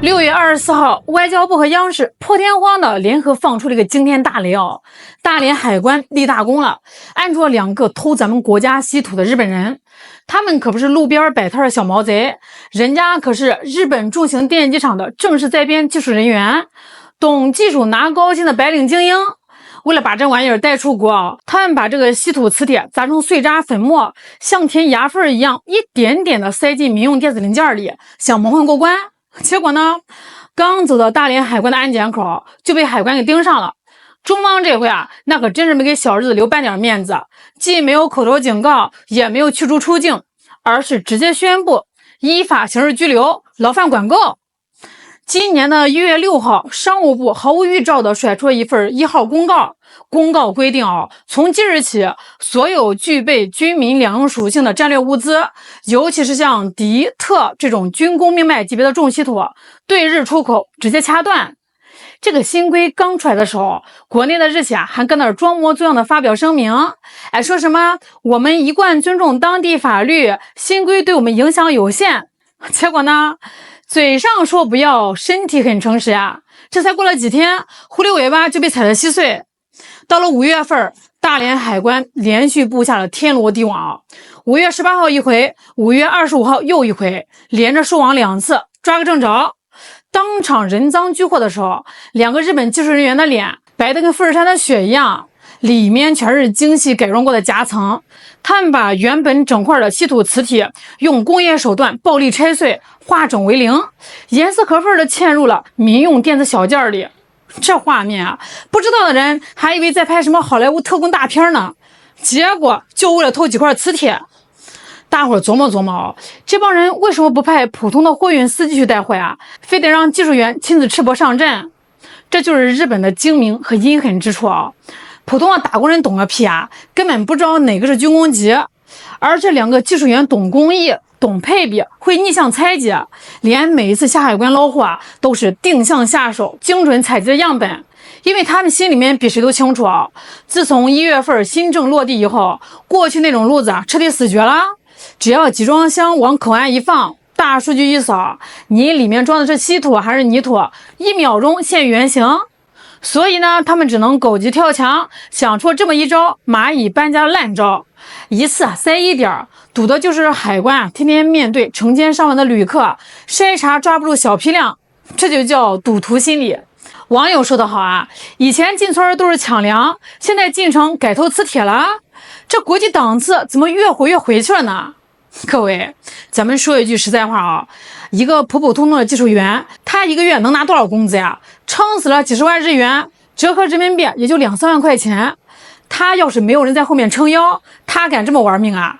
6月24号，外交部和央视破天荒的联合放出了一个惊天大雷哦！大连海关立大功了，按住了2个偷咱们国家稀土的日本人。他们可不是路边摆摊的小毛贼，人家可是日本重型电机厂的正式在编技术人员，懂技术拿高薪的白领精英。为了把这玩意儿带出国，他们把这个稀土磁铁砸成碎渣粉末，像填牙缝一样，一点点的塞进民用电子零件里，想蒙混过关。结果呢，刚走到大连海关的安检口，就被海关给盯上了。中方这回啊，那可真是没给小日子留半点面子，既没有口头警告，也没有驱逐出境，而是直接宣布依法刑事拘留，牢饭管够。今年的1月6号，商务部毫无预兆地甩出了一份1号公告。公告规定从即日起，所有具备军民两用属性的战略物资，尤其是像敌特这种军工命脉级别的重稀土，对日出口直接掐断。这个新规刚出来的时候，国内的日企还跟那儿装模作样的发表声明，说什么我们一贯尊重当地法律，新规对我们影响有限。结果呢，嘴上说不要，身体很诚实呀。这才过了几天，狐狸尾巴就被踩得稀碎。到了5月份，大连海关连续布下了天罗地网，5月18号一回，5月25号又一回，连着收网2次，抓个正着。当场人赃俱获的时候，2个日本技术人员的脸白得跟富士山的雪一样，里面全是精细改装过的夹层。他们把原本整块的稀土磁体用工业手段暴力拆碎，化整为零，严丝合缝的嵌入了民用电子小件里。这画面啊，不知道的人还以为在拍什么好莱坞特工大片呢，结果就为了偷几块磁铁。大伙琢磨琢磨这帮人为什么不派普通的货运司机去带货呀，非得让技术员亲自赤膊上阵？这就是日本的精明和阴狠之处普通的打工人懂个屁啊，根本不知道哪个是军工级。而这2个技术员懂工艺，懂配比，会逆向拆解，连每一次下海关捞货都是定向下手，精准采集的样本。因为他们心里面比谁都清楚自从1月份新政落地以后，过去那种路子彻底死绝了。只要集装箱往口岸一放，大数据一扫，你里面装的是稀土还是泥土，1秒钟现原形。所以呢，他们只能狗急跳墙，想出这么一招蚂蚁搬家的烂招，一次塞一点，赌的就是海关天天面对成千上万的旅客，筛查抓不住小批量，这就叫赌徒心理。网友说的好以前进村都是抢粮，现在进城改偷磁铁了，这国际档次怎么越回越回去了呢？各位，咱们说一句实在话一个普普通通的技术员，他1个月能拿多少工资呀？撑死了几十万日元，折合人民币也就2-3万块钱。他要是没有人在后面撑腰，他敢这么玩命啊？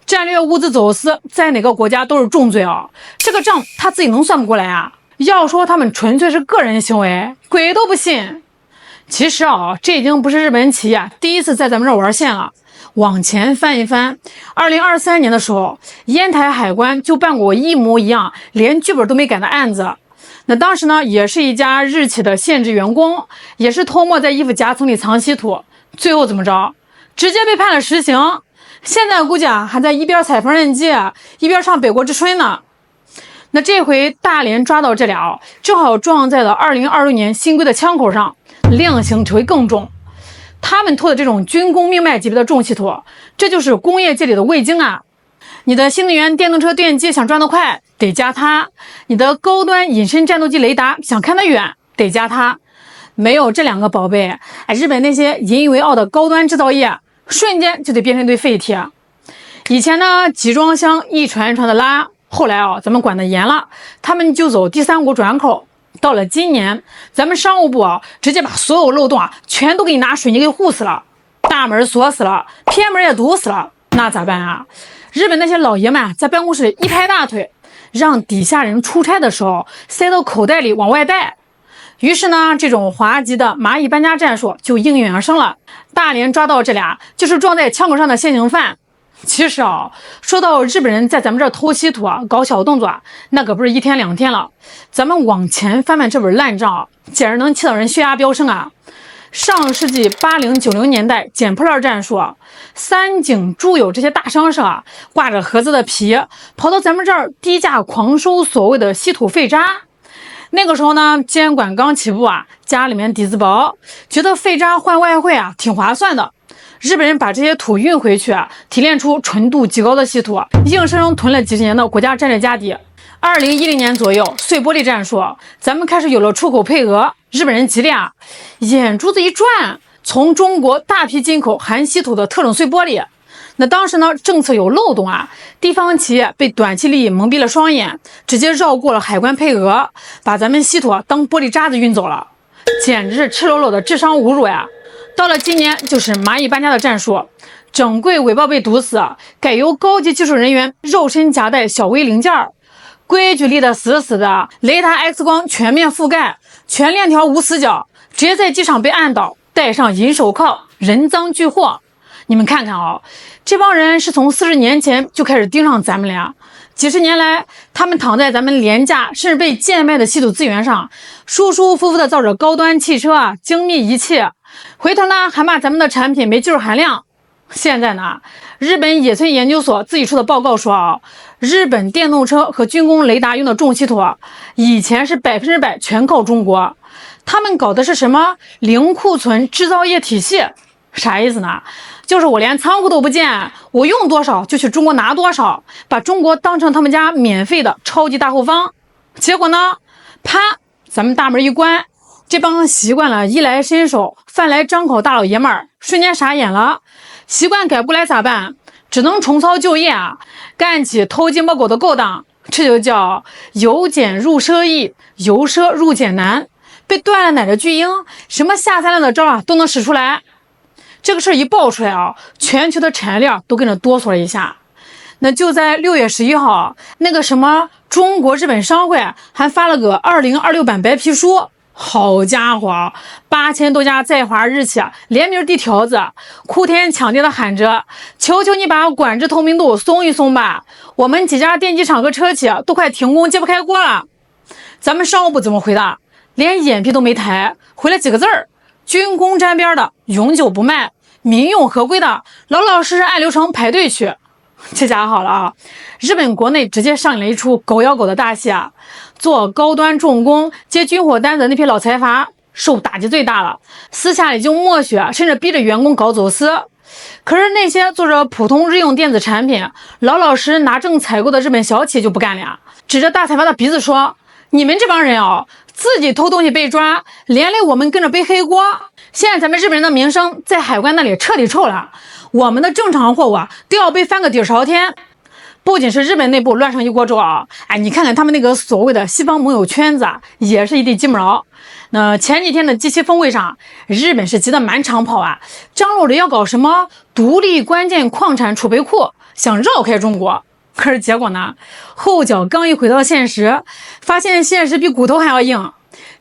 战略物资走私在哪个国家都是重罪这个账他自己能算不过来要说他们纯粹是个人行为，鬼都不信。其实这已经不是日本企业第一次在咱们这儿玩线了。往前翻一翻，2023年的时候，烟台海关就办过一模一样连剧本都没改的案子。那当时呢，也是一家日企的现职员工，也是偷摸在衣服夹层里藏稀土，最后怎么着？直接被判了实刑。现在估计还在一边踩缝纫机一边唱北国之春呢。那这回大连抓到这俩正好撞在了2026年新规的枪口上，量刑只会更重。他们偷的这种军工命脉级别的重稀土，这就是工业界里的味精你的新能源电动车电机想转得快，得加它；你的高端隐身战斗机雷达想看得远，得加它。没有这2个宝贝，日本那些引以为傲的高端制造业，瞬间就得变成一堆废铁。以前呢，集装箱一船一船的拉，后来咱们管得严了，他们就走第三国转口。到了今年，咱们商务部直接把所有漏洞全都给你拿水泥给护死了，大门锁死了，偏门也堵死了，那咋办日本那些老爷们在办公室里一拍大腿，让底下人出差的时候塞到口袋里往外带。于是呢，这种滑稽的蚂蚁搬家战术就应运而生了。大连抓到这俩就是撞在枪口上的现行犯。其实说到日本人在咱们这儿偷稀土搞小动作那可不是1天2天了。咱们往前翻翻这本烂账简直能气到人血压飙升上世纪80、90年代捡破烂战术三井、住友这些大商社挂着盒子的皮跑到咱们这儿低价狂收所谓的稀土废渣。那个时候呢，监管刚起步啊，家里面底子薄，觉得废渣换外汇啊挺划算的。日本人把这些土运回去啊，提炼出纯度极高的稀土，硬生生囤了几十年的国家战略家底。2010年左右，碎玻璃战术，咱们开始有了出口配额。日本人急了啊，眼珠子一转，从中国大批进口含稀土的特种碎玻璃。那当时呢，政策有漏洞啊，地方企业被短期利益蒙蔽了双眼，直接绕过了海关配额，把咱们稀土当玻璃渣子运走了，简直是赤裸裸的智商侮辱呀！到了今年，就是蚂蚁搬家的战术，整柜尾包被堵死，改由高级技术人员肉身夹带小微零件，规矩立得死死的，雷达 X 光全面覆盖，全链条无死角，直接在机场被按倒，戴上银手铐，人赃俱获。你们看看啊，这帮人是从40年前就开始盯上咱们了呀。几十年来，他们躺在咱们廉价甚至被贱卖的稀土资源上，舒舒服服的造着高端汽车啊、精密仪器，回头呢还骂咱们的产品没技术含量。现在呢，日本野村研究所自己出的报告说啊，日本电动车和军工雷达用的重稀土，以前是100%全靠中国，他们搞的是什么零库存制造业体系？啥意思呢？就是我连仓库都不建，我用多少就去中国拿多少，把中国当成他们家免费的超级大后方。结果呢，啪，咱们大门一关，这帮习惯了衣来伸手、饭来张口大老爷们儿瞬间傻眼了。习惯改不来咋办？只能重操旧业啊，干起偷鸡摸狗的勾当。这就叫由俭入奢易，由奢入俭难。被断了奶的巨婴，什么下三滥的招啊都能使出来。这个事儿一爆出来啊，全球的产业链都跟着哆嗦了一下。那就在6月11号，那个什么中国日本商会还发了个2026版白皮书。好家伙，8000多家在华日企联名递条子，哭天抢地的喊着：“求求你把管制透明度松一松吧！我们几家电机厂和车企都快停工揭不开锅了。”咱们商务部怎么回的？连眼皮都没抬，回了几个字儿：军工沾边的永久不卖，民用合规的老老实实按流程排队去。这下好了啊，日本国内直接上演了一出狗咬狗的大戏啊！做高端重工接军火单子的那批老财阀受打击最大了，私下里就默许甚至逼着员工搞走私。可是那些做着普通日用电子产品老老实拿证采购的日本小企业就不干了，指着大财阀的鼻子说：“你们这帮人啊，自己偷东西被抓，连累我们跟着背黑锅。现在咱们日本人的名声在海关那里彻底臭了，我们的正常货物都要被翻个底朝天。”不仅是日本内部乱上一锅粥啊，你看看他们那个所谓的西方盟友圈子也是一地鸡毛。那前几天的G7峰会上，日本是急得满场跑啊，张罗着要搞什么独立关键矿产储备库，想绕开中国。可是结果呢，后脚刚一回到现实，发现现实比骨头还要硬。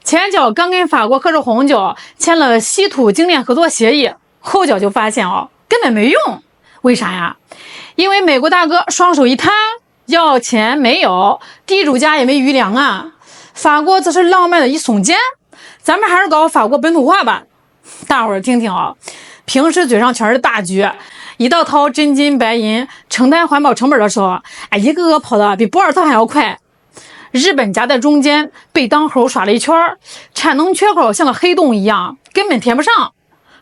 前脚刚跟法国喝着红酒签了稀土精炼合作协议，后脚就发现根本没用。为啥呀？因为美国大哥双手一摊，要钱没有，地主家也没余粮啊。法国则是浪漫的一耸肩，咱们还是搞法国本土化吧。大伙儿听听平时嘴上全是大局，一到掏真金白银承担环保成本的时候，一个个跑得比博尔特还要快。日本夹在中间，被当猴耍了一圈，产能缺口像个黑洞一样，根本填不上。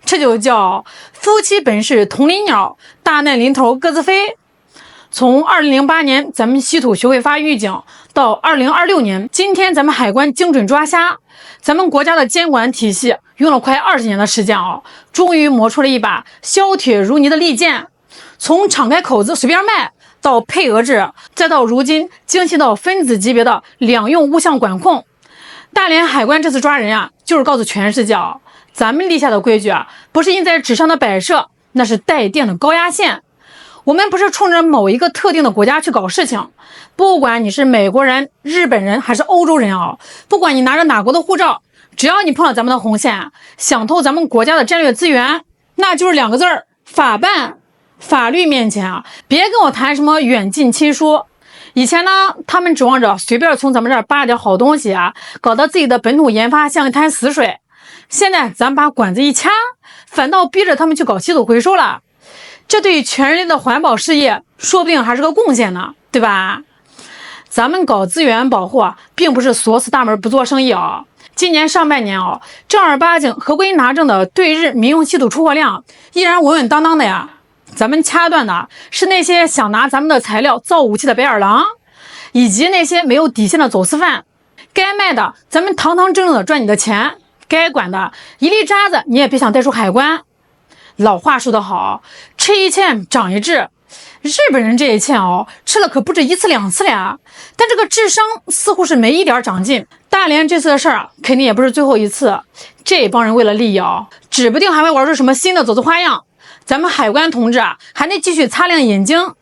这就叫夫妻本是同林鸟，大难临头各自飞。从2008年咱们稀土学会发预警到2026年，今天咱们海关精准抓瞎，咱们国家的监管体系用了快20年的时间终于磨出了一把削铁如泥的利剑。从敞开口子随便卖，到配额制，再到如今精细到分子级别的两用物项管控。大连海关这次抓人就是告诉全世界咱们立下的规矩不是印在纸上的摆设，那是带电的高压线。我们不是冲着某一个特定的国家去搞事情，不管你是美国人、日本人还是欧洲人不管你拿着哪国的护照，只要你碰到咱们的红线，想偷咱们国家的战略资源，那就是2个字儿：法办。法律面前别跟我谈什么远近亲疏。以前呢，他们指望着随便从咱们这儿扒点好东西搞得自己的本土研发像一滩死水。现在咱把管子一掐，反倒逼着他们去搞稀土回收了，这对全人类的环保事业说不定还是个贡献呢，对吧？咱们搞资源保护啊，并不是锁死大门不做生意啊。今年上半年啊，正儿八经合规拿证的对日民用稀土出货量依然稳稳当当的呀。咱们掐断的是那些想拿咱们的材料造武器的白眼狼，以及那些没有底线的走私犯。该卖的咱们堂堂正正的赚你的钱，该管的一粒渣子你也别想带出海关。老话说得好，吃一堑长一智。日本人这一堑哦，吃了可不止一次两次了呀，但这个智商似乎是没一点长进。大连这次的事儿啊，肯定也不是最后一次。这帮人为了利益啊，指不定还会玩出什么新的走私花样。咱们海关同志啊，还得继续擦亮眼睛，